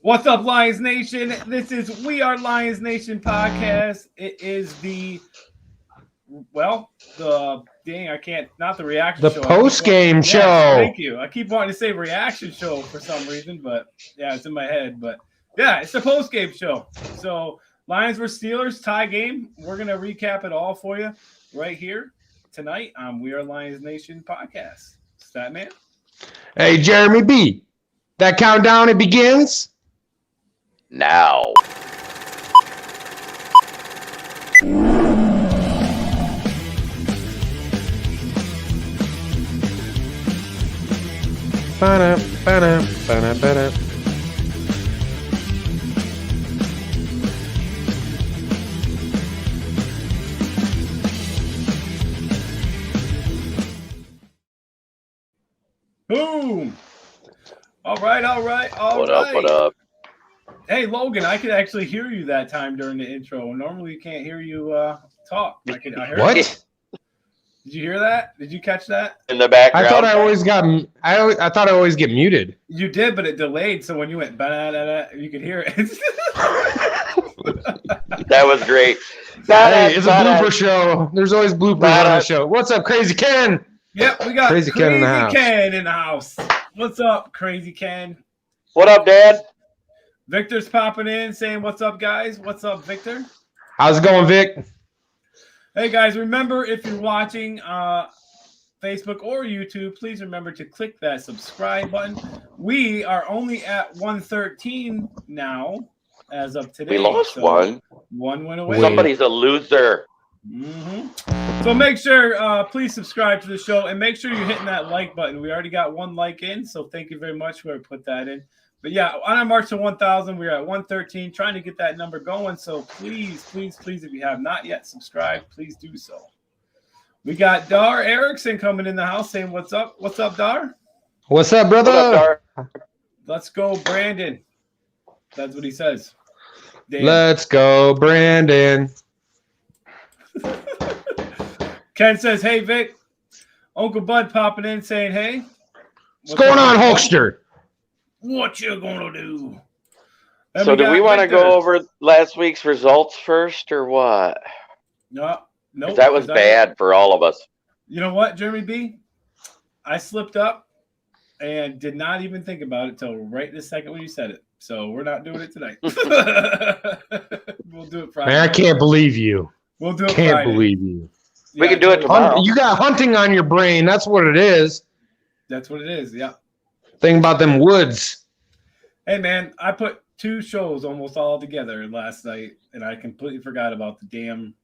What's up, Lions Nation? This is We Are Lions Nation podcast. It is the reaction show. The post-game show. Yes, thank you. I keep wanting to say reaction show for some reason, but yeah, it's in my head. But yeah, it's the post-game show. So Lions vs. Steelers tie game. We're going to recap it all for you right here tonight on We Are Lions Nation podcast. Statman. Hey, Jeremy B. That countdown, it begins now. Ba-da, ba-da, ba-da, ba-da. Boom. All right. What up? Hey, Logan, I could actually hear you that time during the intro. Normally, you can't hear you talk. I heard What? you. Did you hear that? Did you catch that? In the background. I thought I thought I always get muted. You did, but it delayed. So when you went, you could hear it. That was great. Hey, it's a blooper show. There's always bloopers on the show. What's up, Crazy Ken? Yep, we got Crazy Ken in the house. What's up, Crazy Ken? What up, Dad? Victor's popping in saying, what's up, guys? What's up, Victor? How's it going, Vic? Hey, guys, remember, if you're watching Facebook or YouTube, please remember to click that subscribe button. We are only at 113 now as of today. We lost one. One went away. Somebody's a loser. Mm-hmm. So make sure, please subscribe to the show and make sure you're hitting that like button. We already got one like in, so thank you very much for whoever put that in. But yeah, on our march to 1,000, we're at 113, trying to get that number going. So please, if you have not yet subscribed, please do so. We got Dar Erickson coming in the house saying, what's up? What's up, Dar? What's up, brother? What up, Dar? Let's go, Brandon. That's what he says. Dan. Let's go, Brandon. Ken says, hey, Vic. Uncle Bud popping in saying, hey. What's going on, Hulkster? What you gonna do? So do we want to go over last week's results first or what? No. That was bad for all of us. You know what, Jeremy B? I slipped up and did not even think about it till right this second when you said it. So we're not doing it tonight. We'll do it Friday. Man, I can't believe you. We'll do it Can't Friday. believe you. We can do it tomorrow. You got hunting on your brain. That's what it is. That's what it is, yeah. Think about them woods. Hey, man, I put 2 shows almost all together last night, and I completely forgot about the damn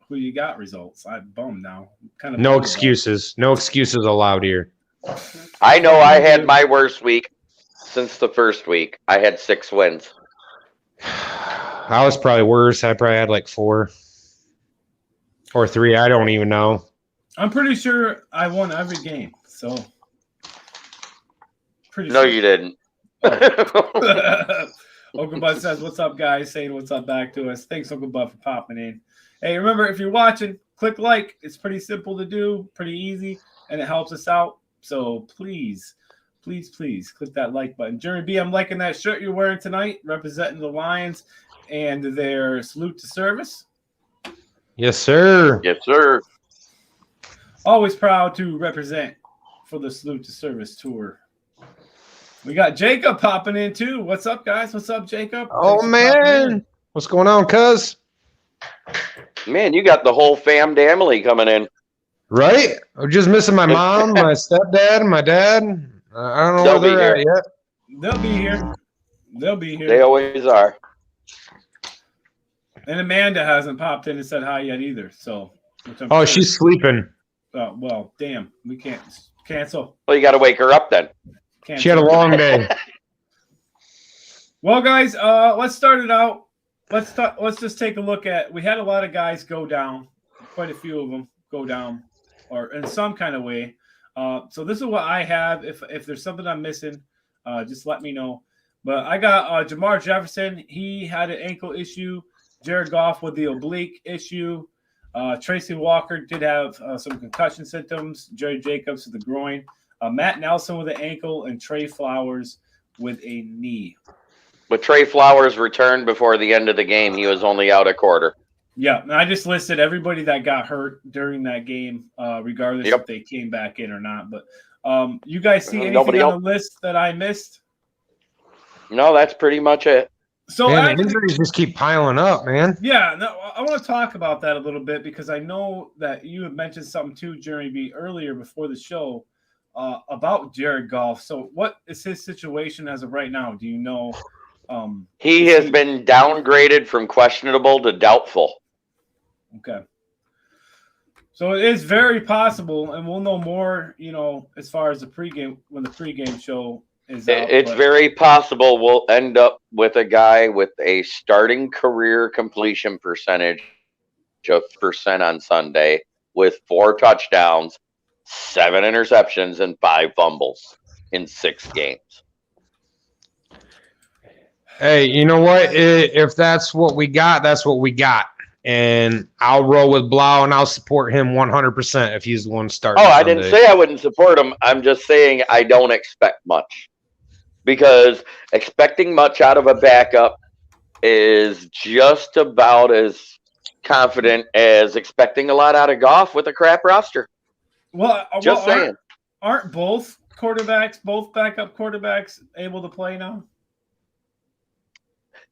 who you got results. I'm bummed now. No excuses. No excuses allowed here. I know I had my worst week since the first week. I had 6 wins. I was probably worse. I probably had like 4 or 3. I don't even know. I'm pretty sure I won every game, so. No, you didn't. Uncle Bud says, what's up, guys? Saying what's up back to us. Thanks, Uncle Bud, for popping in. Hey, remember, if you're watching, click like. It's pretty simple to do, pretty easy, and it helps us out. So please click that like button. Jeremy B, I'm liking that shirt you're wearing tonight, representing the Lions and their salute to service. Yes, sir. Yes, sir. Always proud to represent for the salute to service tour. We got Jacob popping in too. What's up, guys? What's up, Jacob? Oh, man. What's going on, cuz? Man, you got the whole family coming in. Right? I'm just missing my mom, my stepdad, and my dad. I don't know where they're at yet. They'll be here. They'll be here. They always are. And Amanda hasn't popped in and said hi yet either. So. Oh, she's sleeping. Oh, well, damn. We can't cancel. Well, you got to wake her up then. She had a long day. Well, guys, let's start it out. Let's just take a look at. We had a lot of guys go down. Quite a few of them go down, or in some kind of way. So this is what I have. If there's something I'm missing, just let me know. But I got Jamar Jefferson. He had an ankle issue. Jared Goff with the oblique issue. Tracy Walker did have some concussion symptoms. Jerry Jacobs with the groin. Matt Nelson with an ankle, and Trey Flowers with a knee. But Trey Flowers returned before the end of the game. He was only out a quarter. Yeah, and I just listed everybody that got hurt during that game, regardless if they came back in or not. But you guys see anything on the list that I missed? No, that's pretty much it. So man, the injuries just keep piling up, man. Yeah, no, I want to talk about that a little bit because I know that you had mentioned something too, Jeremy B, earlier before the show about Jared Goff. So what is his situation as of right now? Do you know? He has been downgraded from questionable to doubtful. Okay. So it is very possible, and we'll know more, as far as the pregame, when the pregame show is out. It's very possible we'll end up with a guy with a starting career completion percentage of % on Sunday with 4 touchdowns, 7 interceptions, and 5 fumbles in 6 games. Hey, you know what? If that's what we got, that's what we got. And I'll roll with Blau, and I'll support him 100% if he's the one starting. I didn't say I wouldn't support him. I'm just saying I don't expect much. Because expecting much out of a backup is just about as confident as expecting a lot out of Goff with a crap roster. Just saying. Aren't both backup quarterbacks able to play now?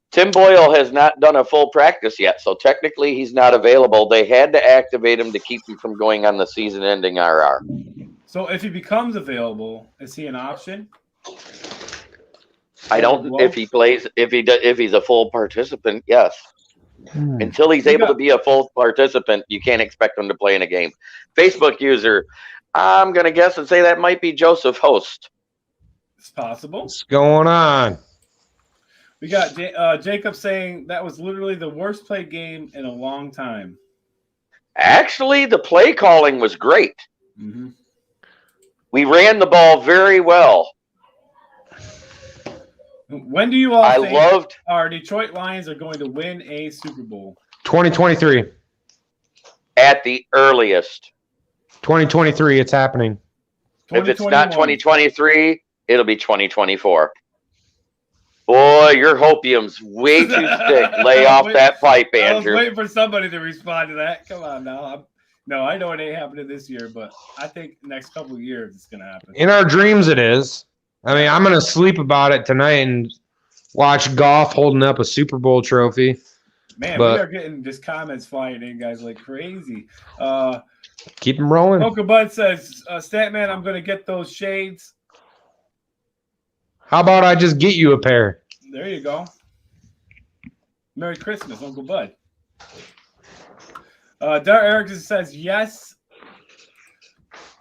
Tim Boyle has not done a full practice yet, so technically he's not available. They had to activate him to keep him from going on the season-ending RR. So if he becomes available, is he an option? I don't. If he plays, if he's a full participant, yes. Until he's able to be a full participant, you can't expect him to play in a game. Facebook user, I'm gonna guess and say that might be Joseph Host. It's possible. What's going on? We got Jacob saying that was literally the worst played game in a long time. Actually, the play calling was great. Mm-hmm. We ran the ball very well. When do you all think our Detroit Lions are going to win a Super Bowl? 2023. At the earliest. 2023, it's happening. If it's not 2023, it'll be 2024. Boy, your hopium's way too thick. Lay off that pipe, Andrew. I was waiting for somebody to respond to that. Come on now. No, I know it ain't happening this year, but I think the next couple of years it's going to happen. In our dreams, it is. I mean, I'm going to sleep about it tonight and watch Goff holding up a Super Bowl trophy. Man, we are getting just comments flying in, guys, like crazy. Keep them rolling. Mocha Bud says, Statman, I'm going to get those shades. How about I just get you a pair? There you go. Merry Christmas, Uncle Bud. Dart Erickson says, yes.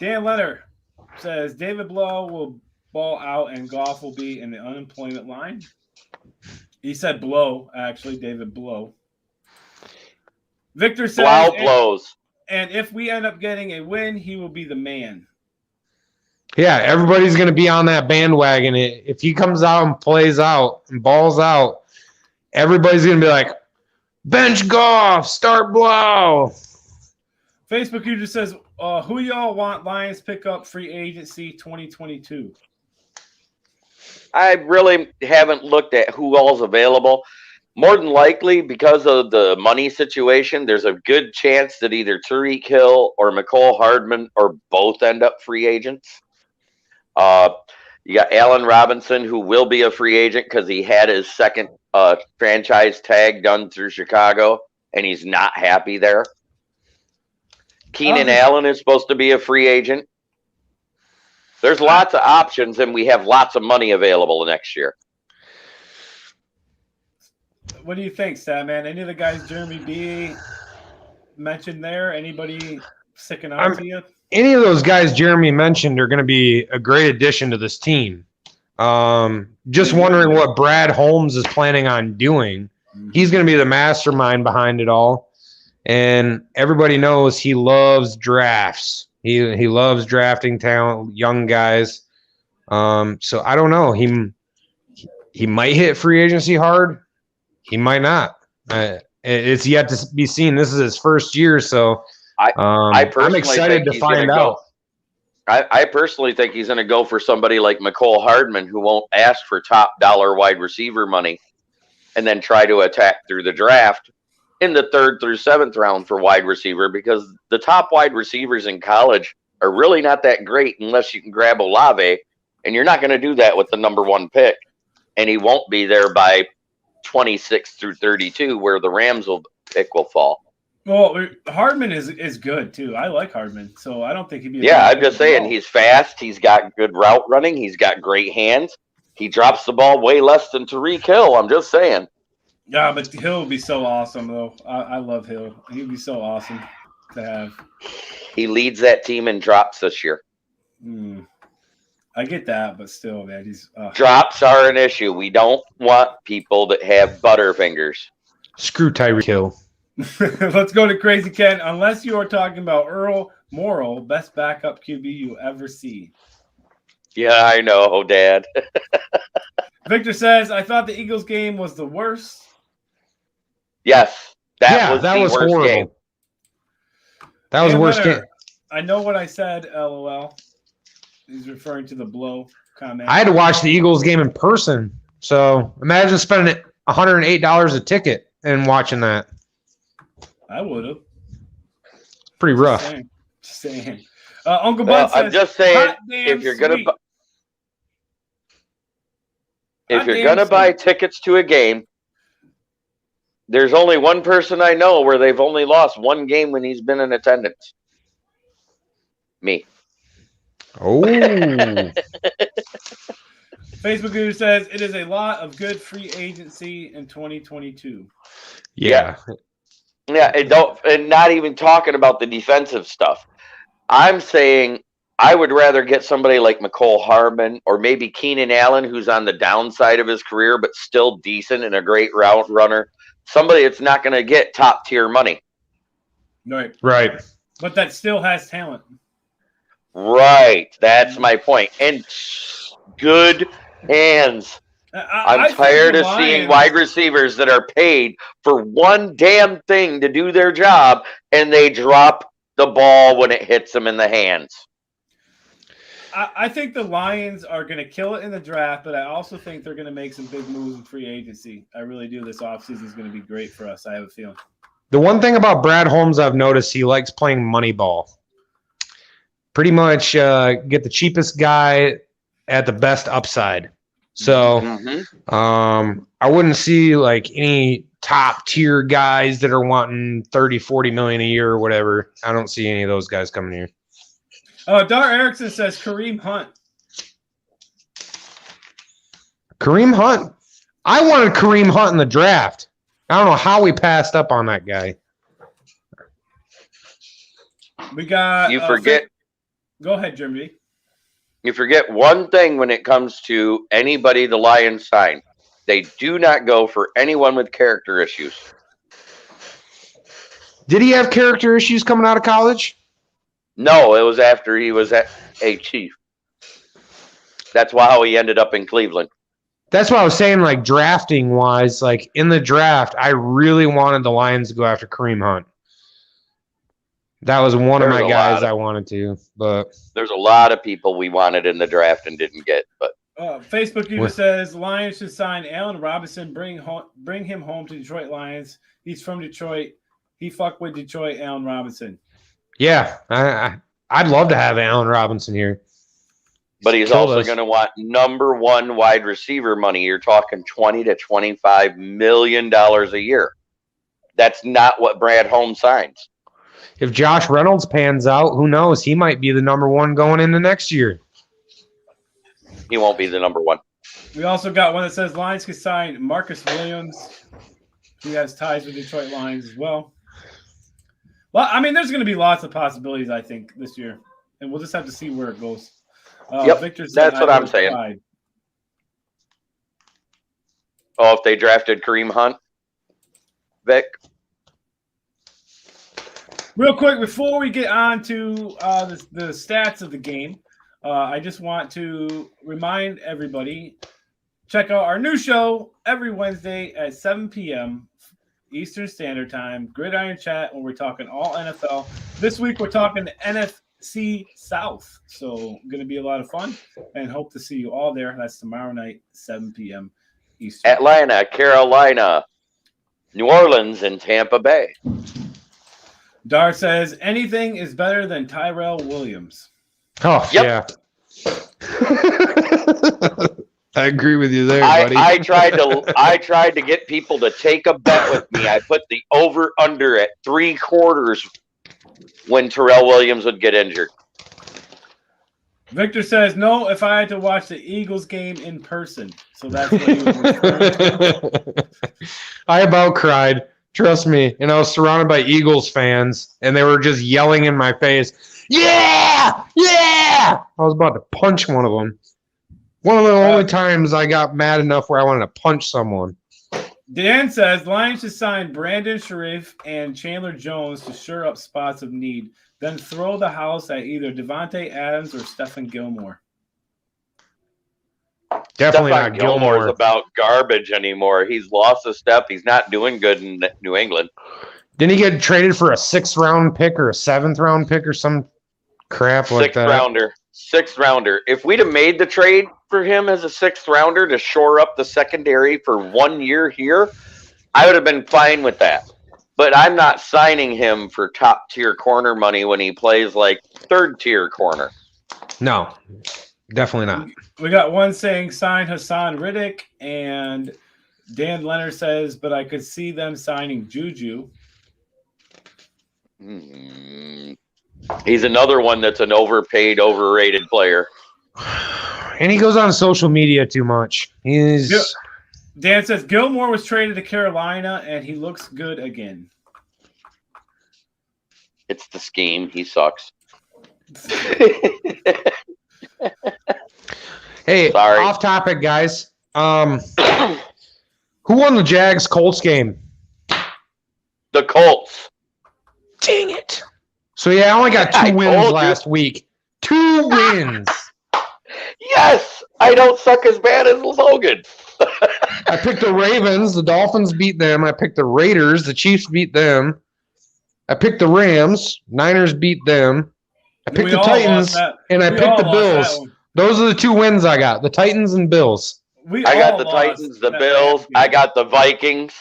Dan Leonard says, David Blow will ball out and Goff will be in the unemployment line. He said Blow, actually, David Blow. Victor says, Blow blows. And if we end up getting a win, he will be the man. Yeah, everybody's going to be on that bandwagon. If he comes out and plays out and balls out, everybody's going to be like, bench Goff, start Blow. Facebook user says, who y'all want Lions pick up free agency 2022? I really haven't looked at who all's available. More than likely, because of the money situation, there's a good chance that either Tyreek Hill or Mecole Hardman or both end up free agents. You got Allen Robinson, who will be a free agent because he had his second franchise tag done through Chicago, and he's not happy there. Keenan Allen is supposed to be a free agent. There's lots of options, and we have lots of money available next year. What do you think, Statman? Any of the guys Jeremy B mentioned there? Anybody sticking out to you? Any of those guys Jeremy mentioned are going to be a great addition to this team. Just wondering what Brad Holmes is planning on doing. He's going to be the mastermind behind it all. And everybody knows he loves drafts. He loves drafting talent, young guys. So I don't know. He might hit free agency hard. He might not. It's yet to be seen. This is his first year, so I'm excited to find out. I personally think he's going to go for somebody like McCole Hardman, who won't ask for top dollar wide receiver money and then try to attack through the draft in the 3rd through 7th round for wide receiver, because the top wide receivers in college are really not that great unless you can grab Olave, and you're not going to do that with the number 1 pick. And he won't be there by 26 through 32, where the Rams pick will fall. Well, Hardman is good too. I like Hardman, so I don't think he'd be. Yeah, I'm just saying he's fast. He's got good route running. He's got great hands. He drops the ball way less than Tyreek Hill. I'm just saying. Yeah, but Hill would be so awesome, though. I love Hill. He'd be so awesome to have. He leads that team in drops this year. I get that, but still, man, he's drops are an issue. We don't want people that have butterfingers. Screw Tyreek Hill. Let's go to Crazy Ken. Unless you are talking about Earl Morrall, best backup QB you ever see. Yeah, I know, Dad. Victor says, I thought the Eagles game was the worst. Yes, that was the worst horrible. game. That was the worst game. I know what I said, LOL. He's referring to the blow comment. I had to watch the Eagles game in person. So imagine spending $108 a ticket and watching that. I would have. Pretty rough. Just saying. Uncle Bud says, I'm just saying, if you're gonna buy tickets to a game, there's only one person I know where they've only lost one game when he's been in attendance. Me. Oh. Facebook Guru says it is a lot of good free agency in 2022. Yeah. Yeah, and not even talking about the defensive stuff. I'm saying I would rather get somebody like McCole Hardman or maybe Keenan Allen, who's on the downside of his career but still decent and a great route runner. Somebody that's not going to get top tier money. Right. But that still has talent. Right. That's my point. And good hands. I'm tired of seeing wide receivers that are paid for one damn thing to do their job, and they drop the ball when it hits them in the hands. I think the Lions are going to kill it in the draft, but I also think they're going to make some big moves in free agency. I really do. This offseason is going to be great for us. I have a feeling. The one thing about Brad Holmes I've noticed, he likes playing money ball. Pretty much get the cheapest guy at the best upside. So I wouldn't see like any top tier guys that are wanting 30, 40 million a year or whatever. I don't see any of those guys coming here. Dar Erickson says Kareem Hunt. Kareem Hunt. I wanted Kareem Hunt in the draft. I don't know how we passed up on that guy. We got. You forget. Go ahead, Jimmy. You forget one thing when it comes to anybody the Lions sign. They do not go for anyone with character issues. Did he have character issues coming out of college? No, it was after he was a Chief. That's how he ended up in Cleveland. That's what I was saying, like drafting wise, like in the draft, I really wanted the Lions to go after Kareem Hunt. That was one of my guys I wanted to, but there's a lot of people we wanted in the draft and didn't get. But Facebook user says Lions should sign Allen Robinson, bring him home to Detroit Lions. He's from Detroit. He fucked with Detroit. Allen Robinson. Yeah, I'd love to have Allen Robinson here. But he's also going to want number one wide receiver money. You're talking $20 to $25 million a year. That's not what Brad Holmes signs. If Josh Reynolds pans out, who knows? He might be the number one going into next year. He won't be the number one. We also got one that says Lions could sign Marcus Williams. He has ties with Detroit Lions as well. Well, I mean, there's going to be lots of possibilities, I think, this year. And we'll just have to see where it goes. Victor said, that's what I'm saying. Tried. Oh, if they drafted Kareem Hunt, Vic? Real quick, before we get on to the stats of the game, I just want to remind everybody, check out our new show every Wednesday at 7 p.m. Eastern Standard Time, Gridiron Chat, where we're talking all NFL. This week, we're talking the NFC South. So going to be a lot of fun, and hope to see you all there. That's tomorrow night, 7 p.m. Eastern. Atlanta, Carolina, New Orleans, and Tampa Bay. Dar says anything is better than Tyrell Williams. Oh, Yep. yeah. I agree with you there, buddy. I tried to get people to take a bet with me. I put the over under at 3/4 when Terrell Williams would get injured. Victor says no if I had to watch the Eagles game in person. So that's what he was referring to. I about cried. Trust me. And I was surrounded by Eagles fans, and they were just yelling in my face, "Yeah! Yeah!" I was about to punch one of them. One of the only times I got mad enough where I wanted to punch someone. Dan says Lions should sign Brandon Sharif and Chandler Jones to shore up spots of need, then throw the house at either Devontae Adams or Stephen Gilmore. Definitely Stephon not Gilmore's Gilmore. about garbage anymore. He's lost a step. He's not doing good in New England. Didn't he get traded for a 6th-round pick or a 7th-round pick or some crap like that? Sixth rounder. If we'd have made the trade for him as a 6th rounder to shore up the secondary for 1 year here, I would have been fine with that. But I'm not signing him for top tier corner money when he plays like 3rd tier corner. No, definitely not. We got one saying sign Hassan Riddick, and Dan Leonard says, but I could see them signing Juju. He's another one that's an overpaid, overrated player. And he goes on social media too much. Dan says Gilmore was traded to Carolina, and he looks good again. It's the scheme. He sucks. Hey, Sorry. off topic, guys. Who won the Jags-Colts game? The Colts. Dang it. So, yeah, I only got 2 wins last week. 2 wins. Yes, I don't suck as bad as Logan. I picked the Ravens. The Dolphins beat them. I picked the Raiders. The Chiefs beat them. I picked the Rams. Niners beat them. I picked the Titans, and I picked the Bills. Those are the 2 wins I got, the Titans and Bills. I got the Titans, the Bills. I got the Vikings.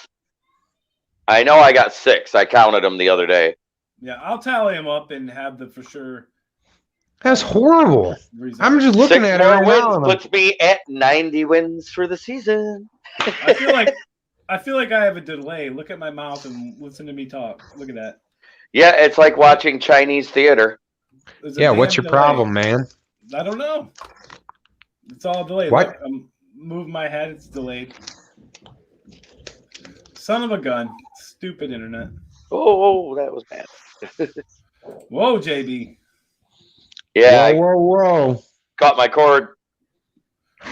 I know I got 6. I counted them the other day. Yeah, I'll tally them up and have the for sure. That's horrible. I'm just looking 6 at it more right wins now. puts me at 90 wins for the season. I feel like I have a delay. Look at my mouth and listen to me talk. Look at that. Yeah, it's like watching Chinese theater. Yeah, what's your problem, man? I don't know. It's all delayed. What? Look, I'm moving my head. It's delayed. Son of a gun. Stupid internet. Oh, that was bad. Whoa, JB. Yeah, Whoa. I caught my cord.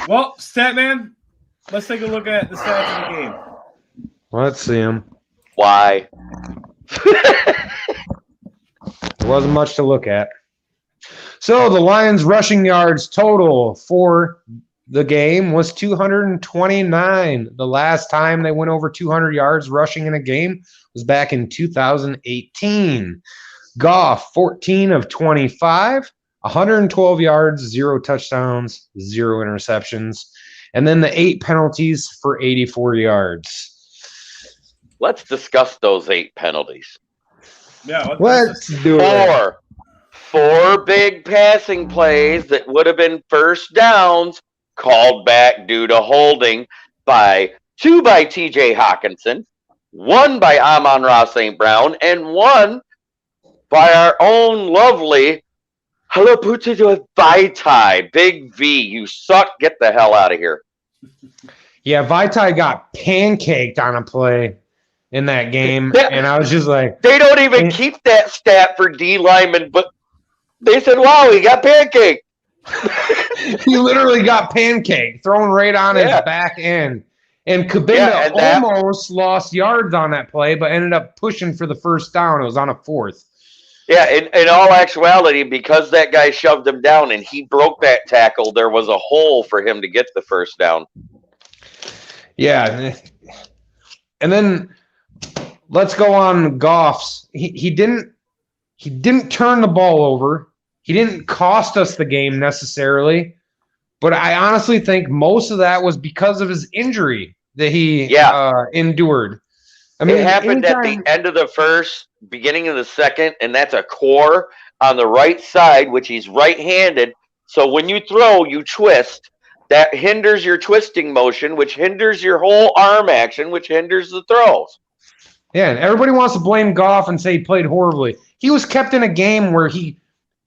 Well, Statman, let's take a look at the stats of the game. Let's see him. Why? There wasn't much to look at. So the Lions' rushing yards total for the game was 229. The last time they went over 200 yards rushing in a game was back in 2018. Goff, 14 of 25, 112 yards, 0 touchdowns, 0 interceptions, and then the 8 penalties for 84 yards. Let's discuss those 8 penalties. Yeah, Let's do it. 4 big passing plays that would have been first downs called back due to holding by 2 by TJ Hawkinson, 1 by Amon-Ra St. Brown, and 1 by our own lovely Halaputa Vaitai. Big V, you suck. Get the hell out of here. Yeah, Vaitai got pancaked on a play in that game, and I was just like... They don't even keep that stat for D linemen, but they said, wow, he got pancaked. He literally got pancaked, thrown right on his back end. And Kabinda almost lost yards on that play, but ended up pushing for the first down. It was on a 4th. Yeah, in all actuality, because that guy shoved him down and he broke that tackle, there was a hole for him to get the first down. Yeah. And then let's go on Goff's. He didn't turn the ball over. He didn't cost us the game necessarily, but I honestly think most of that was because of his injury that he endured. I mean, it happened at the end of the first, beginning of the second, and that's a core on the right side, which he's right-handed. So when you throw, you twist. That hinders your twisting motion, which hinders your whole arm action, which hinders the throws. Yeah, and everybody wants to blame Goff and say he played horribly. He was kept in a game where he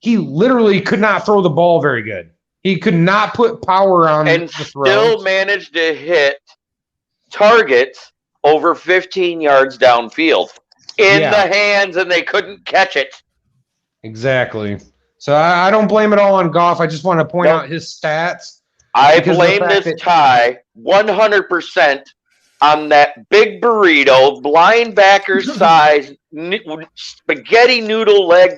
literally could not throw the ball very good. He could not put power on and the throw. Still managed to hit targets over 15 yards downfield in the hands, and they couldn't catch it. Exactly. So I don't blame it all on Goff. I just want to point out his stats. I blame this tie 100% on that big burrito, linebacker size, spaghetti noodle leg,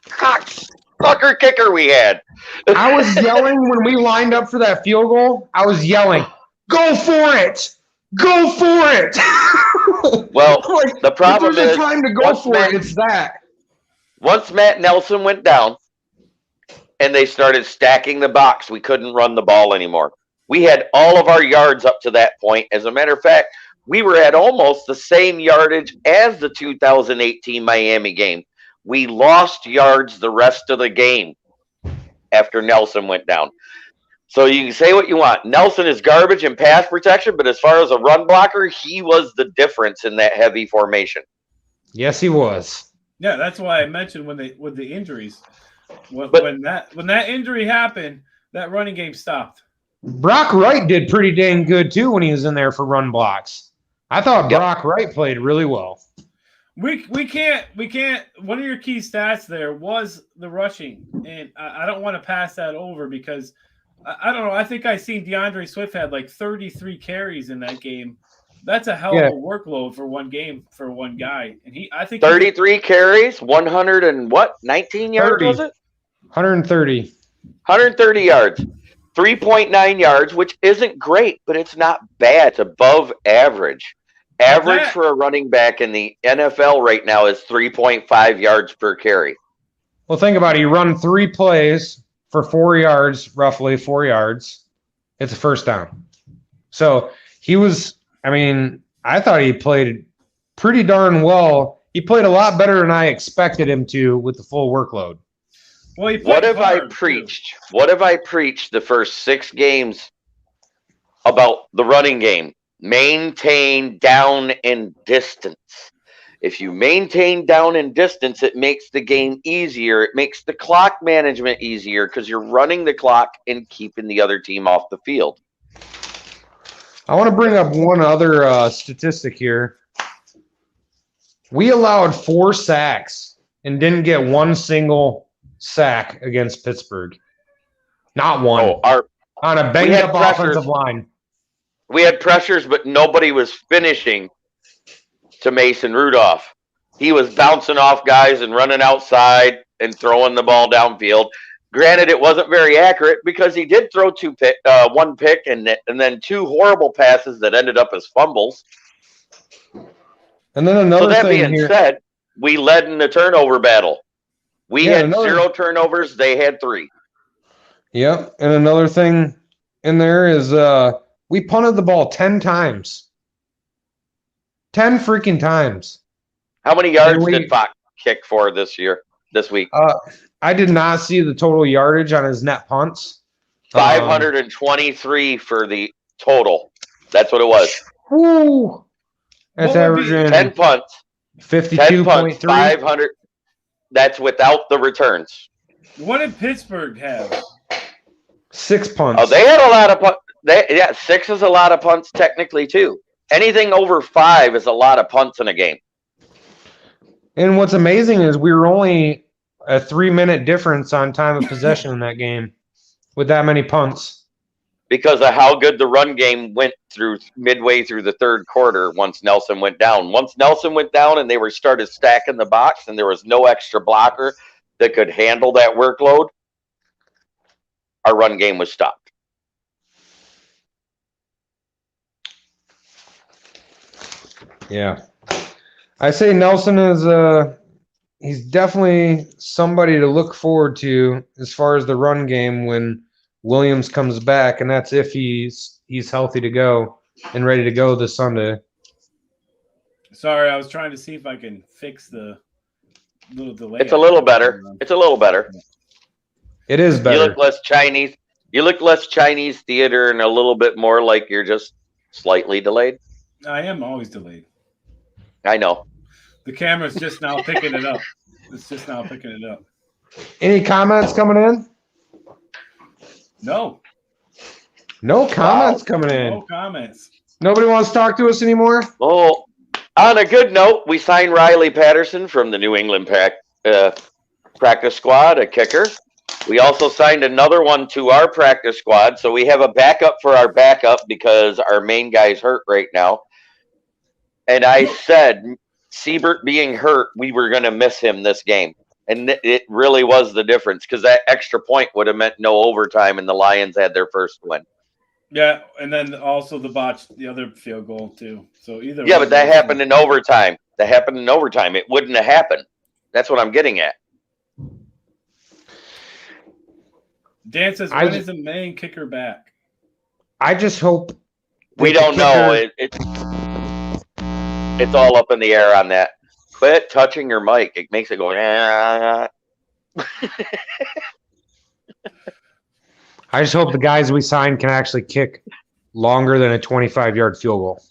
cocksucker kicker we had. I was yelling when we lined up for that field goal. I was yelling, "Go for it! Go for it!" Well, the problem is, time to go for it. It's that. Once Matt Nelson went down and they started stacking the box, we couldn't run the ball anymore. We had all of our yards up to that point. As a matter of fact, we were at almost the same yardage as the 2018 Miami game. We lost yards the rest of the game after Nelson went down. So you can say what you want. Nelson is garbage in pass protection, but as far as a run blocker, he was the difference in that heavy formation. Yes, he was. Yeah, that's why I mentioned with the injuries. When that injury happened, that running game stopped. Brock Wright did pretty dang good too when he was in there for run blocks. I thought Brock Wright played really well. We can't. One of your key stats there was the rushing, and I don't want to pass that over because I don't know. I think I seen DeAndre Swift had like 33 carries in that game. That's a hell of a workload for one game for one guy. And I think 33 carries, 100 and what? 19 yards was it? 130. 130 yards. 3.9 yards, which isn't great, but it's not bad. It's above average. Average for a running back in the NFL right now is 3.5 yards per carry. Well, think about it. You run 3 plays for 4 yards, roughly 4 yards. It's a first down. So he was, I thought he played pretty darn well. He played a lot better than I expected him to with the full workload. Well, what have I preached? What have I preached the first 6 games about the running game? Maintain down and distance. If you maintain down and distance, it makes the game easier. It makes the clock management easier because you're running the clock and keeping the other team off the field. I want to bring up one other statistic here. We allowed 4 sacks and didn't get one single sack against Pittsburgh. Not one. On a banged-up offensive line. We had pressures, but nobody was finishing to Mason Rudolph. He was bouncing off guys and running outside and throwing the ball downfield. Granted, it wasn't very accurate because he did throw one pick and then 2 horrible passes that ended up as fumbles. And then another thing. So that being said, we led in the turnover battle. We had 0 turnovers. They had 3. Yep. And another thing in there is we punted the ball 10 times. 10 freaking times. How many yards did Fox kick for this week? I did not see the total yardage on his net punts. 523 for the total. That's what it was. Woo! That's averaging 10 punts. 52.3. 500. That's without the returns. What did Pittsburgh have? 6 punts. Oh, they had a lot of punts. 6 is a lot of punts technically too. Anything over 5 is a lot of punts in a game. And what's amazing is we were only a 3-minute difference on time of possession in that game with that many punts. Because of how good the run game went through midway through the third quarter once Nelson went down. Once Nelson went down and they started stacking the box and there was no extra blocker that could handle that workload, our run game was stopped. Yeah. I say Nelson is he's definitely somebody to look forward to as far as the run game when Williams comes back, and that's if he's healthy to go and ready to go this Sunday. Sorry, I was trying to see if I can fix the little delay. It's a little better. It's a little better. It is better. You look less Chinese. You look less Chinese theater and a little bit more like you're just slightly delayed. I am always delayed. I know. The camera's just now picking it up. It's just now picking it up. Any comments coming in? No. No comments coming in. No comments. Nobody wants to talk to us anymore? Oh, on a good note, we signed Riley Patterson from the New England practice squad, a kicker. We also signed another one to our practice squad, so we have a backup for our backup because our main guy's hurt right now. And I said, Siebert being hurt, we were going to miss him this game. And it really was the difference because that extra point would have meant no overtime, and the Lions had their first win. Yeah, and then also the other field goal too. So either but that happened in overtime. It wouldn't have happened. That's what I'm getting at. Dan says, when is the main kicker back? I just hope we don't know. It's all up in the air on that. Quit touching your mic. It makes it go. I just hope the guys we signed can actually kick longer than a 25-yard field goal.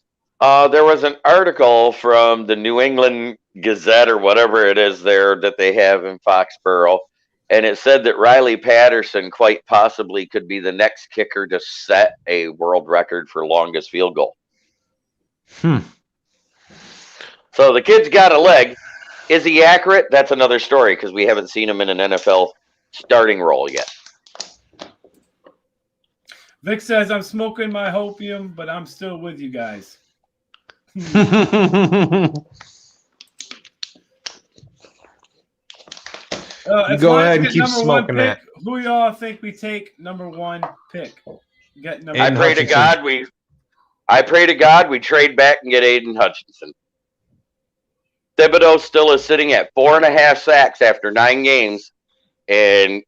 There was an article from the New England Gazette or whatever it is there that they have in Foxborough, and it said that Riley Patterson quite possibly could be the next kicker to set a world record for longest field goal. So the kid's got a leg. Is he accurate? That's another story because we haven't seen him in an NFL starting role yet. Vic says, I'm smoking my hopium, but I'm still with you guys. Go ahead and keep smoking that. Who y'all think we take number 1 pick? I pray to God we trade back and get Aiden Hutchinson. Thibodeau still is sitting at 4.5 sacks after 9 games, and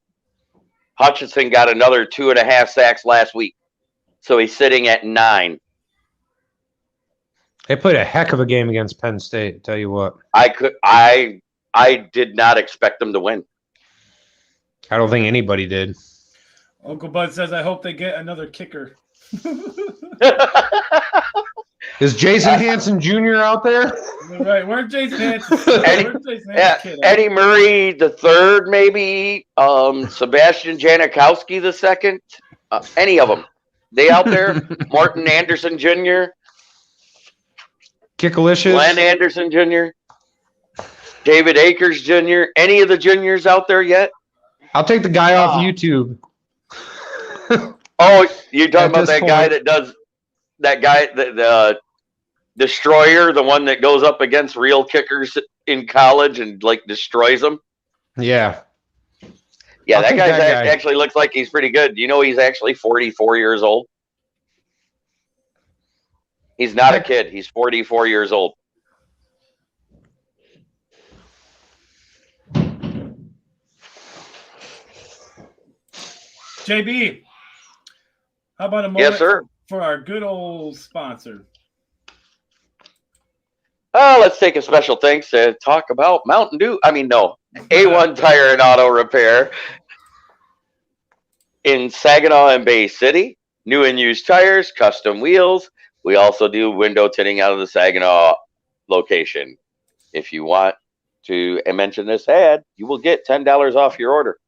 Hutchinson got another 2.5 sacks last week, so he's sitting at 9. They played a heck of a game against Penn State. Tell you what, I did not expect them to win. I don't think anybody did. Uncle Bud says, I hope they get another kicker. Is Jason Hansen Jr. out there? Right, where's Jason Hansen? Eddie Murray the third, maybe. Sebastian Janikowski the second. Any of them? They out there? Martin Anderson Jr. Kickalicious. Glenn Anderson Jr. David Akers Jr. Any of the juniors out there yet? I'll take the guy off YouTube. Oh, you're talking about that guy that does that guy, the destroyer, the one that goes up against real kickers in college and like destroys them. Yeah. Yeah, that guy actually looks like he's pretty good. You know, he's actually 44 years old. He's not a kid. He's 44 years old. JB, how about a moment yes, sir. For our good old sponsor? Oh, let's take a special thanks to talk about Mountain Dew. A1 Tire and Auto Repair in Saginaw and Bay City. New and used tires, custom wheels. We also do window tinting out of the Saginaw location. If you want to mention this ad, you will get $10 off your order.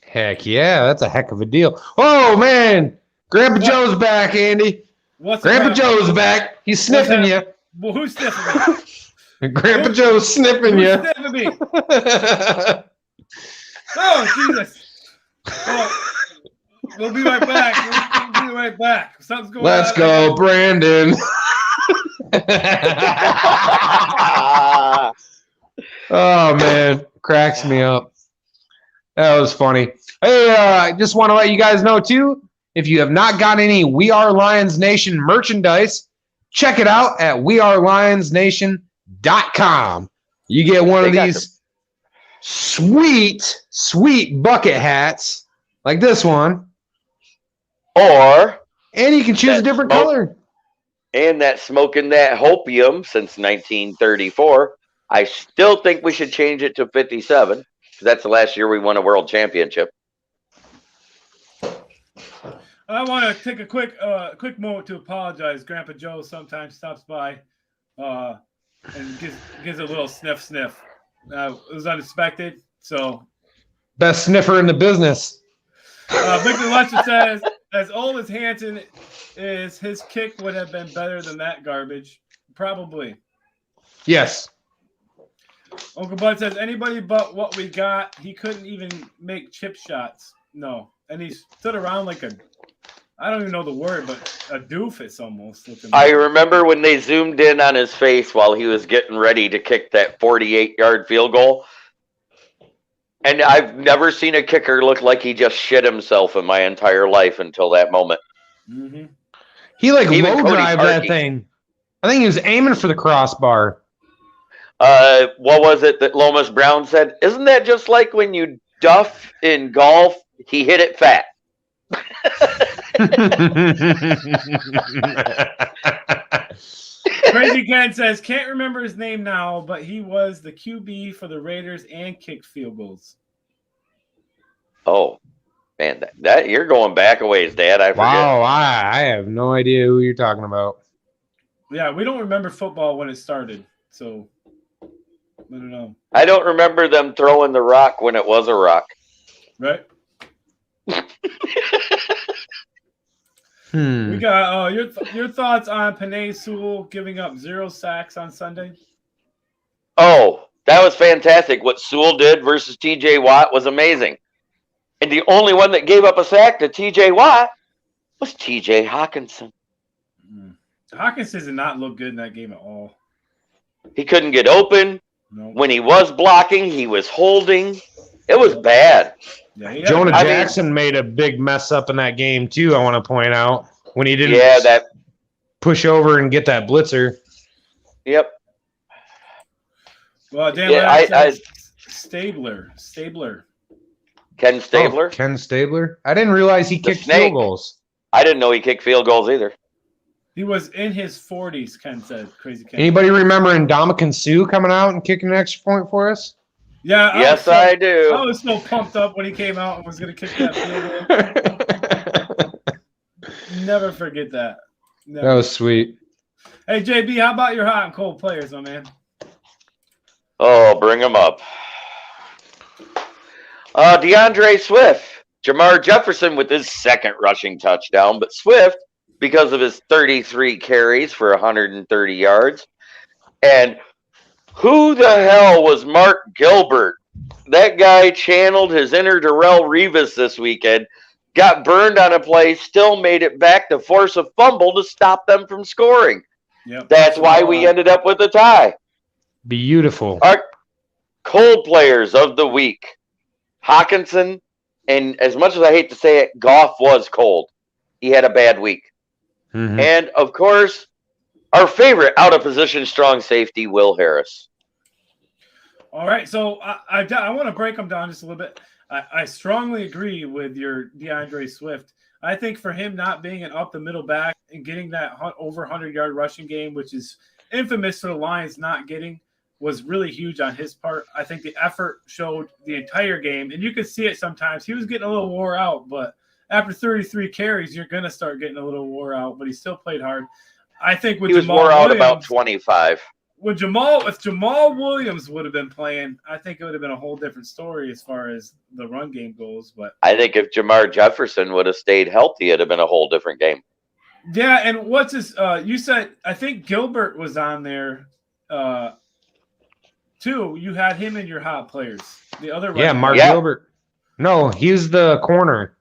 Heck yeah, that's a heck of a deal. Oh, man. Grandpa Joe's back, Andy. Grandpa Joe's back. He's sniffing you. Well, who's sniffing me? Grandpa Joe's sniffing you. Who's sniffing me? Oh, Jesus. Oh, we'll be right back. We'll be right back. Something's going on. Let's go, Brandon. Oh, man. Cracks me up. That was funny. Hey, I just want to let you guys know, too, if you have not got any We Are Lions Nation merchandise, check it out at wearelionsnation.com. You get one of They got these sweet bucket hats like this one, Or and you can choose a that different smoke- color. and that smoking that hopium since 1934. I still think we should change it to 57 because that's the last year we won a world championship. I want to take a quick moment to apologize. Grandpa Joe sometimes stops by and gives a little sniff. It was unexpected, so. Best sniffer in the business. Victor Luncher says, as old as Hanson is, his kick would have been better than that garbage. Probably. Yes. Uncle Bud says, anybody but what we got. He couldn't even make chip shots. No. And he stood around like I don't even know the word, but a doofus almost. I remember when they zoomed in on his face while he was getting ready to kick that 48-yard field goal. And I've never seen a kicker look like he just shit himself in my entire life until that moment. Mm-hmm. He low Even Cody drive that Parkey. thing. I think he was aiming for the crossbar. What was it that Lomas Brown said? Isn't that just like when you duff in golf? He hit it fat. Crazy Ken says, can't remember his name now, but he was the QB for the Raiders and kicked field goals. Oh, man, that you're going back a ways, Dad. I forget. Wow, I have no idea who you're talking about. Yeah, we don't remember football when it started, so I don't know. I don't remember them throwing the rock when it was a rock. Right? Hmm. We got your thoughts on Penei Sewell giving up 0 sacks on Sunday? Oh, that was fantastic. What Sewell did versus T.J. Watt was amazing. And the only one that gave up a sack to T.J. Watt was T.J. Hawkinson. Hawkinson did not look good in that game at all. He couldn't get open. No. When he was blocking, he was holding. It was bad. Yeah, Jonah Jackson made a big mess up in that game too. I want to point out when he didn't push over and get that blitzer. Yep. Well, Dan, Stabler. Ken Stabler. Oh, Ken Stabler. I didn't realize he kicked snake. field goals. I didn't know he kicked field goals either. He was in his 40s, Ken said. Crazy Ken. Anybody remember Ndamukong Suh coming out and kicking an extra point for us? Yeah. I do. I was so pumped up when he came out and was going to kick that field goal. Never forget that. Never. That was sweet. Hey, JB, how about your hot and cold players, my man? Oh, bring him up. DeAndre Swift. Jamar Jefferson with his second rushing touchdown, but Swift, because of his 33 carries for 130 yards. And who the hell was Mark Gilbert? That guy channeled his inner Darrelle Revis this weekend, got burned on a play, still made it back to force a fumble to stop them from scoring. Yep. That's why we ended up with a tie. Beautiful. Our cold players of the week. Hawkinson, and as much as I hate to say it, Goff was cold. He had a bad week. Mm-hmm. And, of course, our favorite out-of-position strong safety, Will Harris. All right, so I want to break them down just a little bit. I strongly agree with your DeAndre Swift. I think for him not being an up-the-middle back and getting that over 100-yard rushing game, which is infamous for the Lions not getting, was really huge on his part. I think the effort showed the entire game, and you could see it sometimes. He was getting a little wore out, but after 33 carries, you're going to start getting a little wore out, but he still played hard. I think with he was Jamal wore out Williams, about 25. If Jamal Williams would have been playing, I think it would have been a whole different story as far as the run game goes. But I think if Jamar Jefferson would have stayed healthy, it'd have been a whole different game. Yeah, and what's his? You said I think Gilbert was on there too. You had him in your hot players. The other Mark Gilbert. No, he's the corner.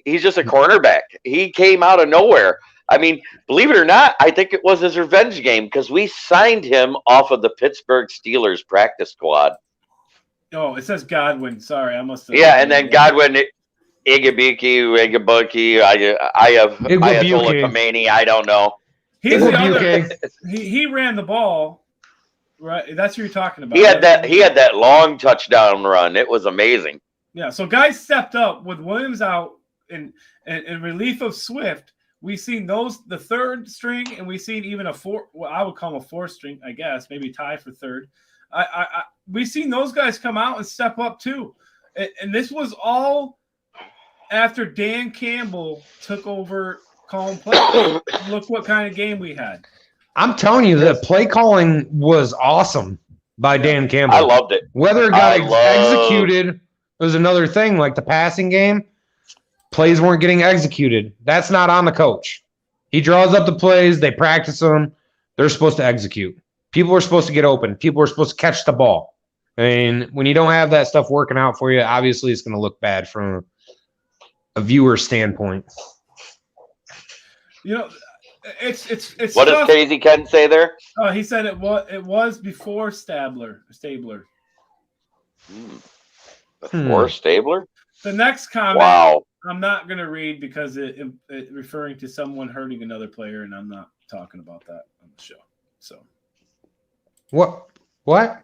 He's just a cornerback. He came out of nowhere. I mean, believe it or not, I think it was his revenge game because we signed him off of the Pittsburgh Steelers practice squad. Oh, it says Godwin. Sorry, I must have. Yeah, and then Godwin, Igabuki, Ayatollah Khomeini, I don't know. He's the other. He ran the ball, Right, that's who you're talking about. He had that long touchdown run. It was amazing. Yeah, so guys stepped up with Williams out in relief of Swift. We've seen the third string, and we've seen even a four. Well, I would call them a fourth string, I guess, maybe tie for third. We've seen those guys come out and step up too, and this was all after Dan Campbell took over calling play. Look what kind of game we had. I'm telling you, the play calling was awesome by Dan Campbell. I loved it. Whether it got executed was another thing. Like the passing game, plays weren't getting executed. That's not on the coach. He draws up the plays. They practice them. They're supposed to execute. People are supposed to get open. People are supposed to catch the ball. I mean, when you don't have that stuff working out for you, obviously it's going to look bad from a viewer standpoint. You know, it's what does Crazy Ken say there? Oh, he said it was before Stabler. Before Stabler? The next comment, wow. I'm not going to read because it referring to someone hurting another player, and I'm not talking about that on the show. So, what? I'm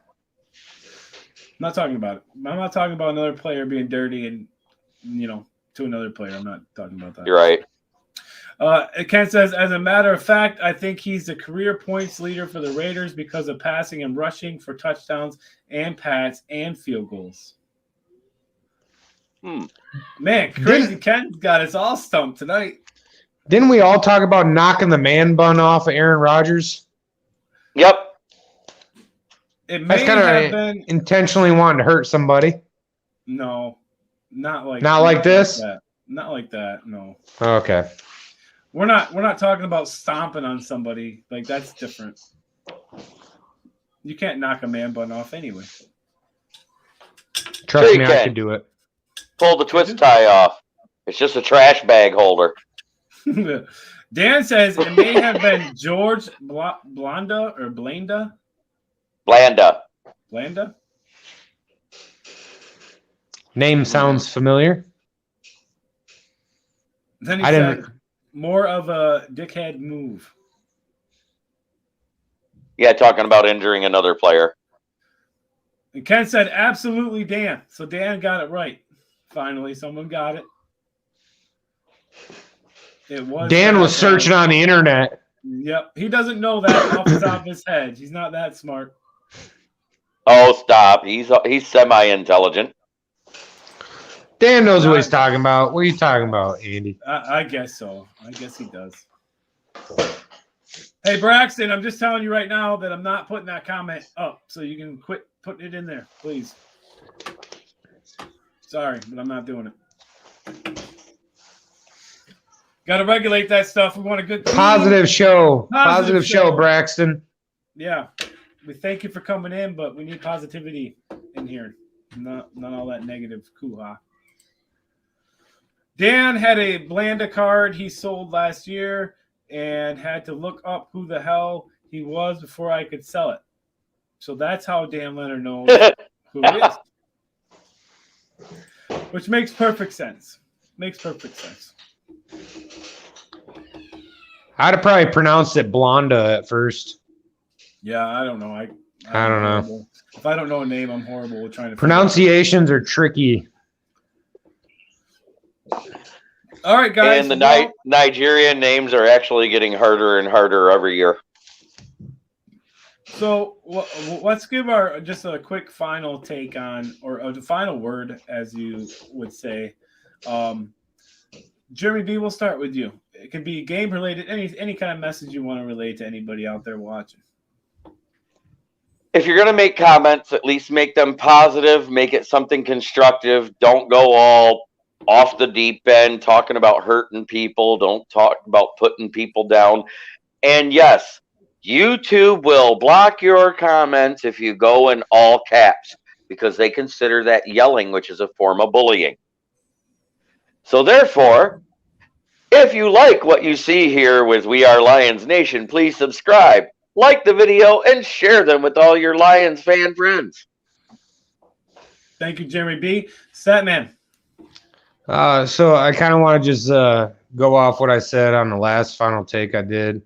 not talking about it. I'm not talking about another player being dirty and to another player. I'm not talking about that. You're right. Ken says, as a matter of fact, I think he's the career points leader for the Raiders because of passing and rushing for touchdowns and pats and field goals. Man, Crazy Ken's got us all stumped tonight. Didn't we all talk about knocking the man bun off of Aaron Rodgers? Yep. It may have been intentionally wanting to hurt somebody. No, not like this. Not like that. No. Okay. We're not talking about stomping on somebody. Like, that's different. You can't knock a man bun off anyway. Trust me, I can do it. Pull the twist tie off. It's just a trash bag holder. Dan says it may have been George Blanda or Blanda. Blanda. Name sounds familiar. Then he said more of a dickhead move. Yeah, talking about injuring another player. And Ken said, absolutely, Dan. So Dan got it right. Finally, someone got it. It was Dan was searching on the internet. Yep. He doesn't know that off the top of his head. He's not that smart. Oh, stop. He's semi-intelligent. Dan knows what he's talking about. What are you talking about, Andy? I guess so. I guess he does. Hey, Braxton, I'm just telling you right now that I'm not putting that comment up, so you can quit putting it in there, please. Sorry, but I'm not doing it. Got to regulate that stuff. We want a good team. Positive show. Positive show, Braxton. Yeah. We thank you for coming in, but we need positivity in here. Not all that negative hoo-ha. Dan had a Blanda card he sold last year and had to look up who the hell he was before I could sell it. So that's how Dan Leonard knows who he is. Which makes perfect sense. I'd have probably pronounced it Blonda at first. Yeah, I don't know. I don't know. Horrible. If I don't know a name, I'm horrible with trying to. Pronunciations are tricky. All right, guys. And the Nigerian names are actually getting harder and harder every year. So let's give just a quick final take on, or the final word, as you would say. Jeremy B, we'll start with you. It can be game related, any kind of message you want to relate to anybody out there watching. If you're going to make comments, at least make them positive, make it something constructive. Don't go all off the deep end talking about hurting people. Don't talk about putting people down. And yes, YouTube will block your comments if you go in all caps because they consider that yelling, which is a form of bullying. So therefore, if you like what you see here with We Are Lions Nation, please subscribe, like the video, and share them with all your Lions fan friends. Thank you, Jeremy B. Statman. So I kind of want to just go off what I said on the last final take I did.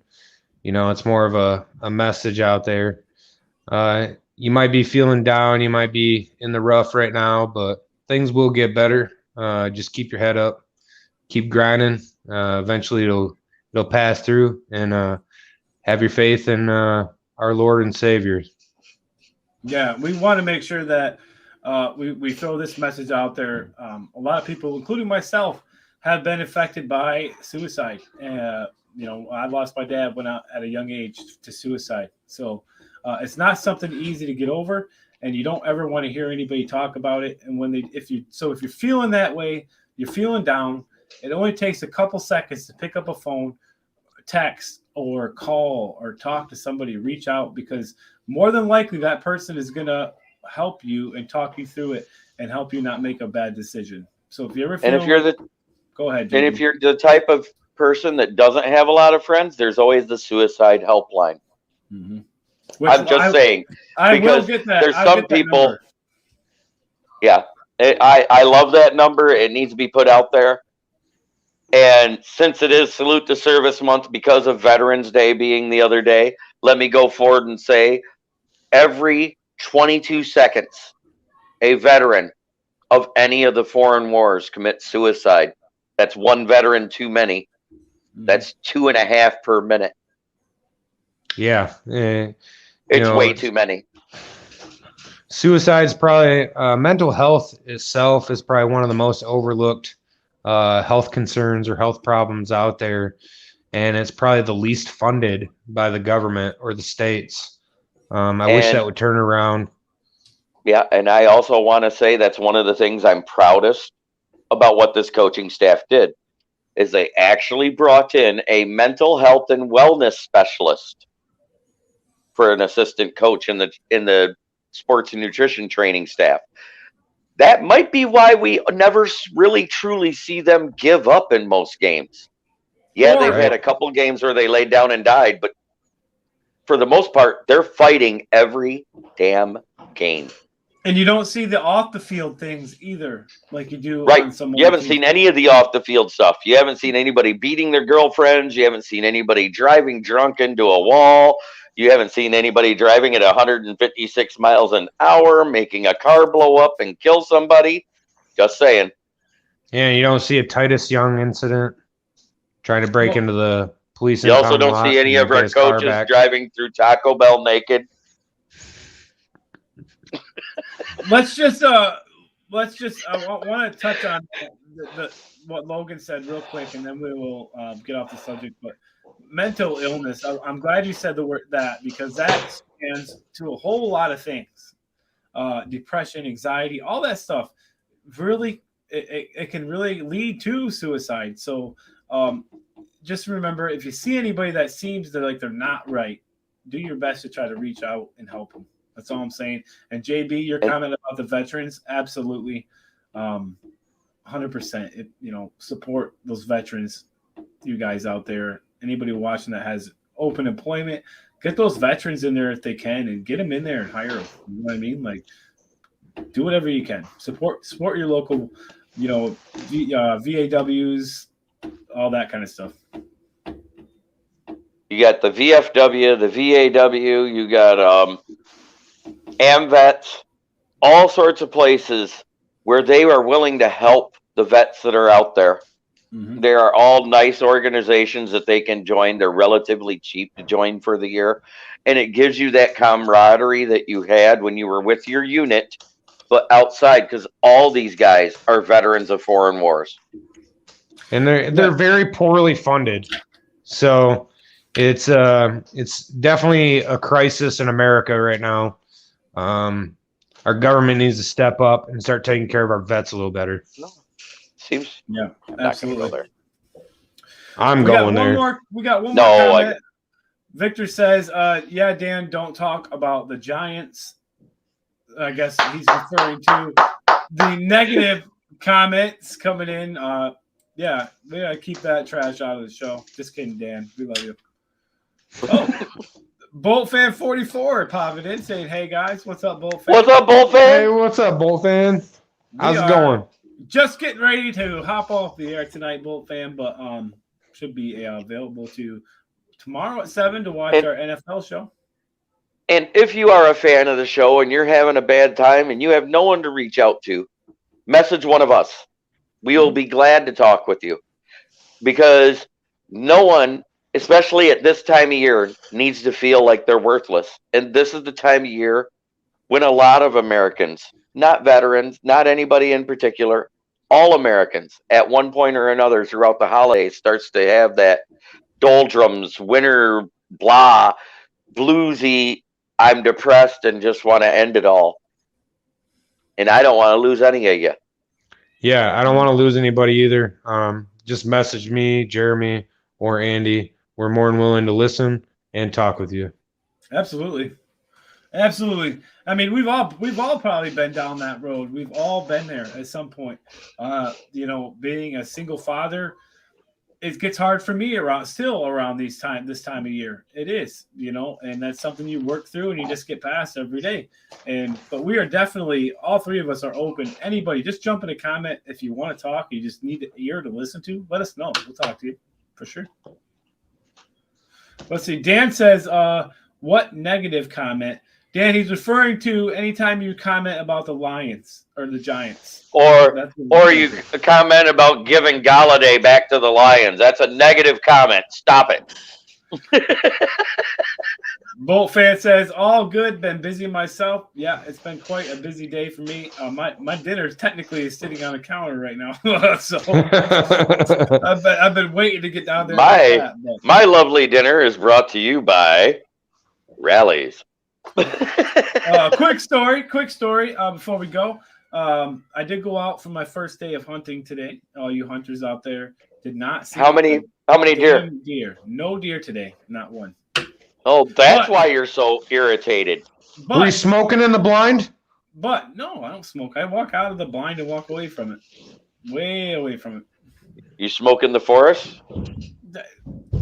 You know, it's more of a message out there. You might be feeling down. You might be in the rough right now, but things will get better. Just keep your head up, keep grinding. Eventually, it'll pass through, and have your faith in our Lord and Savior. Yeah, we want to make sure that we throw this message out there. A lot of people, including myself, have been affected by suicide. I lost my dad when at a young age to suicide. So it's not something easy to get over, and you don't ever want to hear anybody talk about it. And if you're feeling that way, you're feeling down, it only takes a couple seconds to pick up a phone, text, or call, or talk to somebody, reach out, because more than likely that person is going to help you and talk you through it and help you not make a bad decision. So if you ever feel go ahead, and if you're the type of person that doesn't have a lot of friends, there's always the suicide helpline. Mm-hmm. I'm just saying, I will get that. There's some people. Yeah, I love that number. It needs to be put out there. And since it is Salute to Service Month, because of Veterans Day being the other day, let me go forward and say every 22 seconds, a veteran of any of the foreign wars commits suicide. That's one veteran too many. That's 2.5 per minute. Yeah. It's way too many. Suicide's probably mental health itself is probably one of the most overlooked health concerns or health problems out there, and it's probably the least funded by the government or the states. I wish that would turn around. Yeah, and I also want to say that's one of the things I'm proudest about what this coaching staff did, is they actually brought in a mental health and wellness specialist for an assistant coach in the sports and nutrition training staff. That might be why we never really truly see them give up in most games. Yeah, they've had a couple games where they laid down and died, but for the most part, they're fighting every damn game. And you don't see the off the field things either, like you do. Right. On some you haven't seen any of the off the field stuff. You haven't seen anybody beating their girlfriends. You haven't seen anybody driving drunk into a wall. You haven't seen anybody driving at 156 miles an hour, making a car blow up and kill somebody. Just saying. Yeah, you don't see a Titus Young incident trying to break into the police. You also don't see any of our coaches driving through Taco Bell naked. Let's just I want to touch on what Logan said real quick, and then we will get off the subject. But mental illness, I'm glad you said the word that, because that stands to a whole lot of things. Depression, anxiety, all that stuff. Really, it can really lead to suicide. So just remember, if you see anybody that seems like they're not right, do your best to try to reach out and help them. That's all I'm saying. And JB, your comment about the veterans, absolutely, 100%. Support those veterans, you guys out there. Anybody watching that has open employment, get those veterans in there if they can, and get them in there and hire them. You know what I mean? Like, do whatever you can. Support your local, VAWs, all that kind of stuff. You got the VFW, the VAW. You got AMVETS, all sorts of places where they are willing to help the vets that are out there. Mm-hmm. They are all nice organizations that they can join. They're relatively cheap to join for the year. And it gives you that camaraderie that you had when you were with your unit, but outside, because all these guys are veterans of foreign wars. And they're very poorly funded. So it's definitely a crisis in America right now. Our government needs to step up and start taking care of our vets a little better. Seems. Yeah, absolutely. I'm going there. We got one more comment. Victor says, yeah, Dan, don't talk about the Giants. I guess he's referring to the negative comments coming in. Yeah, we gotta keep that trash out of the show. Just kidding, Dan. We love you. Oh, Bolt Fan 44 popping in saying, "Hey guys, what's up, Bolt Fan? What's up, Bolt Fan? Hey, what's up, Bolt Fan? How's it going? Just getting ready to hop off the air tonight, Bolt Fan, but should be available to tomorrow at 7 to watch our NFL show. And if you are a fan of the show and you're having a bad time and you have no one to reach out to, message one of us. We will be glad to talk with you, because no one, especially at this time of year, needs to feel like they're worthless. And this is the time of year when a lot of Americans, not veterans, not anybody in particular, all Americans at one point or another throughout the holidays starts to have that doldrums, winter, blah, bluesy, I'm depressed and just want to end it all. And I don't want to lose any of you. Yeah, I don't want to lose anybody either. Just message me, Jeremy, or Andy. We're more than willing to listen and talk with you. Absolutely. Absolutely. I mean, we've all probably been down that road. We've all been there at some point. Being a single father, it gets hard for me around this time of year. It is, and that's something you work through and you just get past every day. But we are definitely, all three of us are open. Anybody, just jump in a comment if you want to talk. You just need an ear to listen to. Let us know. We'll talk to you for sure. Let's see. Dan says, what negative comment? Dan, he's referring to anytime you comment about the Lions or the Giants. Or you comment about giving Galladay back to the Lions. That's a negative comment. Stop it. Bolt fan says, all good. Been busy myself. Yeah, it's been quite a busy day for me. My dinner technically is sitting on a counter right now. So I've been waiting to get down there. My lovely dinner is brought to you by Rallies. Quick story before we go. I did go out for my first day of hunting today. All you hunters out there did not see how many deer? No deer today, not one. Oh, that's why you're so irritated. Were you smoking in the blind? But no, I don't smoke. I walk out of the blind and walk away from it. Way away from it. You smoke in the forest?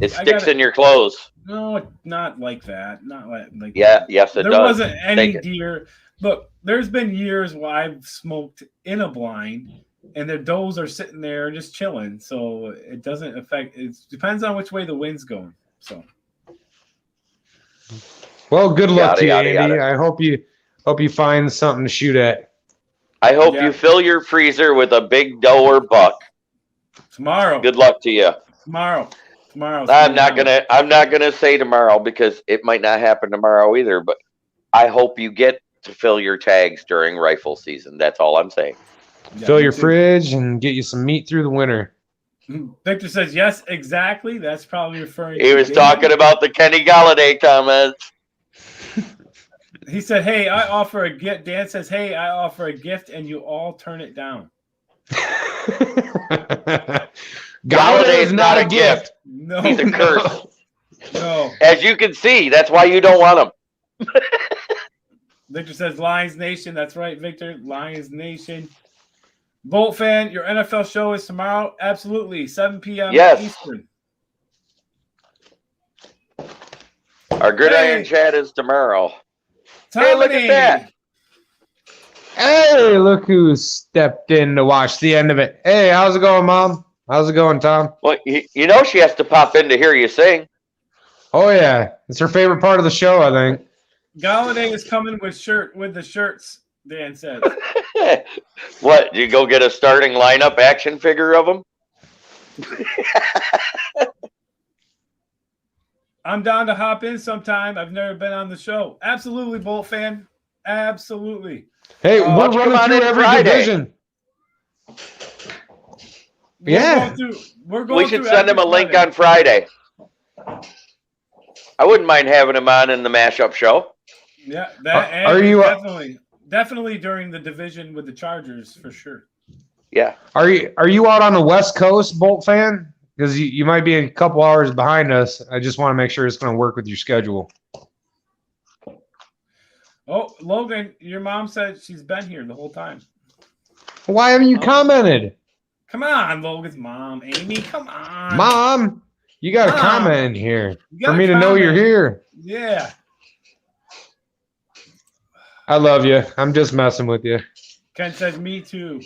It sticks in your clothes. No, not like that. Not like yeah, that. Yes, it does. There wasn't any deer. Look, there's been years where I've smoked in a blind, and the does are sitting there just chilling. So it doesn't affect. It depends on which way the wind's going. So. Well, good luck to you, Andy. I hope you find something to shoot at. I hope you fill your freezer with a big doe or buck. Tomorrow. Good luck to you. Tomorrow. I'm not gonna say tomorrow because it might not happen tomorrow either. But I hope you get to fill your tags during rifle season. That's all I'm saying. Yeah, fill your fridge and get you some meat through the winter. Victor says yes, exactly. That's probably referring. He was talking about the Kenny Galladay comments. He said, "Hey, I offer a gift." Dan says, "Hey, I offer a gift, and you all turn it down." Galladay is not a gift. No, he's a curse. No. As you can see, that's why you don't want him. Victor says, "Lions Nation." That's right, Victor. Lions Nation. Bolt fan, your NFL show is tomorrow. Absolutely, 7 p.m. Eastern. Our Gridiron Chat is tomorrow. Tommy. Hey, look at that. Hey, look who stepped in to watch the end of it. Hey, how's it going, Mom? How's it going, Tom? Well, you know she has to pop in to hear you sing. Oh, yeah. It's her favorite part of the show, I think. Galladay is coming with the shirts, Dan says. What? You go get a starting lineup action figure of him? I'm down to hop in sometime. I've never been on the show. Absolutely, Bolt fan. Absolutely. Hey, we're running through every division. We should send him a link on Friday. I wouldn't mind having him on in the mashup show. Yeah, definitely during the division with the Chargers for sure. Yeah. Are you out on the West Coast, Bolt fan? Because you might be a couple hours behind us. I just want to make sure it's going to work with your schedule. Oh, Logan, your mom said she's been here the whole time. Why haven't you commented? Come on, Logan's mom. Amy, come on. Mom, you got to comment in here for me to know you're here. Yeah. I love you. I'm just messing with you. Ken says, me too.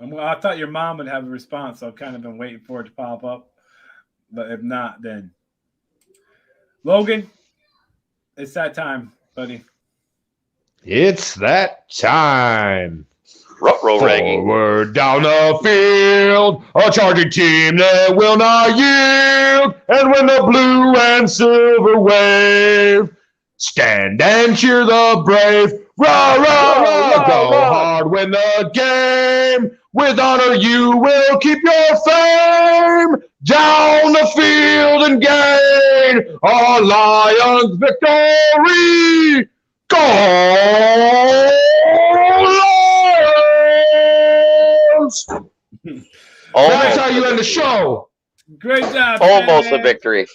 I thought your mom would have a response, so I've kind of been waiting for it to pop up. But if not, then Logan, it's that time, buddy. It's that time. Ruh-roh, Raggy. Forward down the field, a charging team that will not yield. And when the blue and silver wave, stand and cheer the brave. Rah, rah, rah, go hard, win the game. With honor you will keep your fame. Down the field and gain our Lions victory. Go Lions! That's how you end the show. Great job. Almost Statman. a victory.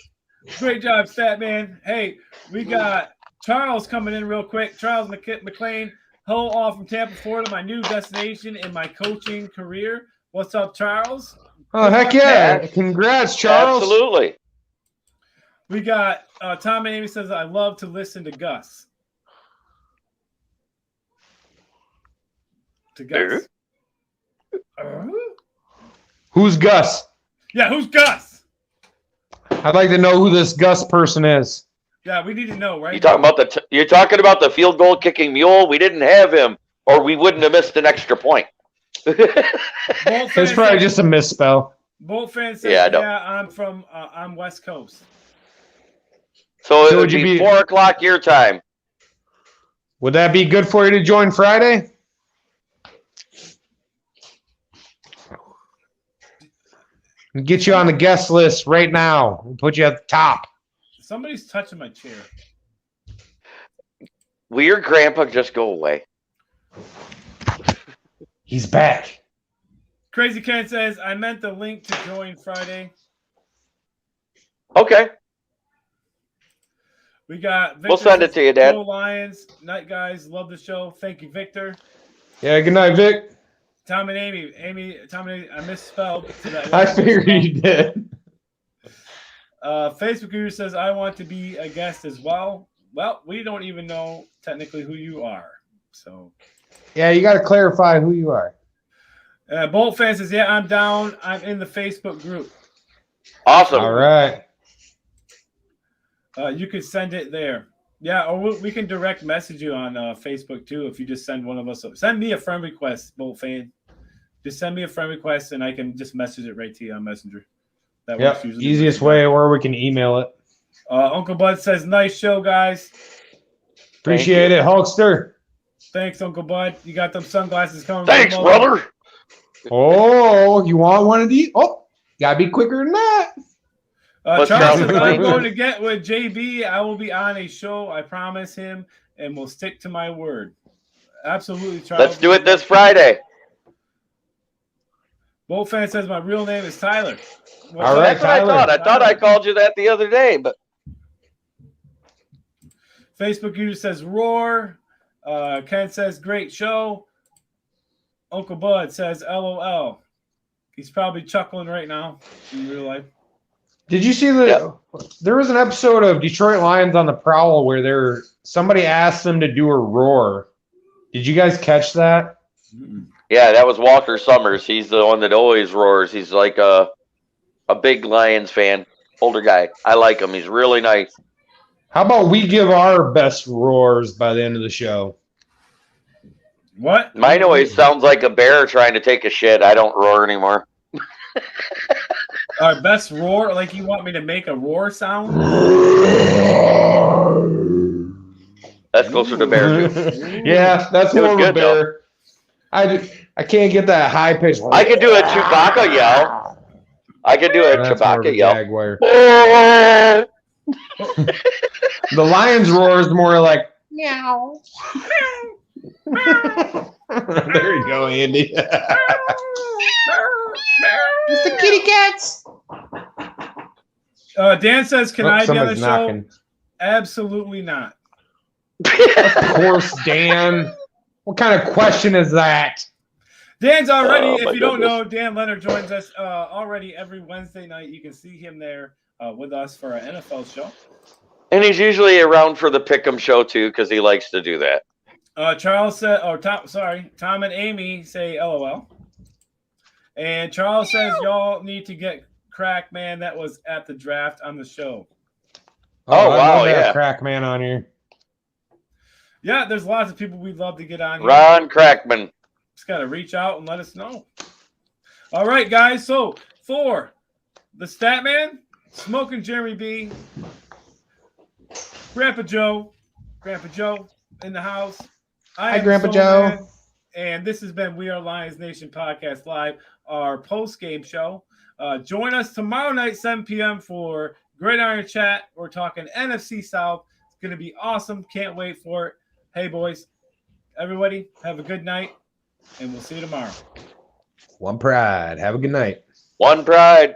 Great job, Statman. Hey, we got Charles coming in real quick. Charles McLean, hello all from Tampa, Florida, my new destination in my coaching career. What's up, Charles? Oh, heck yeah. Congrats, Charles. Absolutely. We got Tom and Amy says, I love to listen to Gus. To Gus. Who's Gus? Yeah, who's Gus? I'd like to know who this Gus person is. Yeah, we need to know, right? You're talking about the field goal kicking mule? We didn't have him, or we wouldn't have missed an extra point. It's probably just a misspell. Bolt fan says, I'm West Coast. So it would be 4 o'clock your time. Would that be good for you to join Friday? Get you on the guest list right now. We'll put you at the top. Somebody's touching my chair. Will your grandpa just go away? He's back. Crazy Ken says, I meant the link to join Friday. Okay. We got Victor. We'll send it to you, Dad. Go Lions. Night, guys. Love the show. Thank you, Victor. Yeah, good night, Vic. Tom and Amy. Tom and Amy, I misspelled. I figured you did. Facebook user says, I want to be a guest as well. Well, we don't even know technically who you are. So, yeah, you got to clarify who you are. Bolt fan says, yeah, I'm down. I'm in the Facebook group. Awesome. All right. You could send it there. Yeah, or we can direct message you on Facebook too if you just send one of us. Send me a friend request, Bolt fan. Just send me a friend request and I can just message it right to you on Messenger. That works usually. Easiest way, or we can email it. Uncle Bud says, nice show, guys. Appreciate it, Hulkster. Thanks, Uncle Bud. You got them sunglasses coming. Thanks, brother. Oh, you want one of these? Oh, gotta be quicker than that. Charles says, I'm going to get with JB. I will be on a show. I promise him, and we'll stick to my word. Absolutely, Charles. Let's do it this Friday. Bolt fan says my real name is Tyler. Well, all right, that's what Tyler. I thought I called you that the other day, but Facebook user says roar. Ken says great show. Uncle Bud says LOL. He's probably chuckling right now in real life. Did you see there was an episode of Detroit Lions on the Prowl where somebody asked them to do a roar. Did you guys catch that? Yeah, that was Walker Summers. He's the one that always roars. He's like a big Lions fan, older guy. I like him. He's really nice. How about we give our best roars by the end of the show? What? Mine always sounds like a bear trying to take a shit. I don't roar anymore. Our best roar? Like you want me to make a roar sound? That's closer to bear, too. Yeah, that's more of a bear. I can't get that high pitch. I could do a Chewbacca yell. Chewbacca yell. Jaguar. The Lions roar is more like meow. There you go, Andy. It's the kitty cats. Dan says, "Can I be on the show?" Knocking. Absolutely not. Of course, Dan. What kind of question is that? Dan's already, if you don't know, Dan Leonard joins us already every Wednesday night. You can see him there with us for our NFL show. And he's usually around for the Pick'em show, too, because he likes to do that. Charles said, Tom and Amy say LOL. And Charles says, y'all need to get Crack Man that was at the draft on the show. Oh, I'd wow, love to have yeah. Crack Man on here. Yeah, there's lots of people we'd love to get on here. Ron Crackman. Just got to reach out and let us know. All right, guys. So for the Stat Man, Smoking Jeremy B, Grandpa Joe in the house. Hi, Grandpa Joe. Man, and this has been We Are Lions Nation Podcast Live, our post-game show. Join us tomorrow night, 7 p.m. for Gridiron Chat. We're talking NFC South. It's going to be awesome. Can't wait for it. Hey, boys, everybody, have a good night, and we'll see you tomorrow. One Pride. Have a good night. One Pride.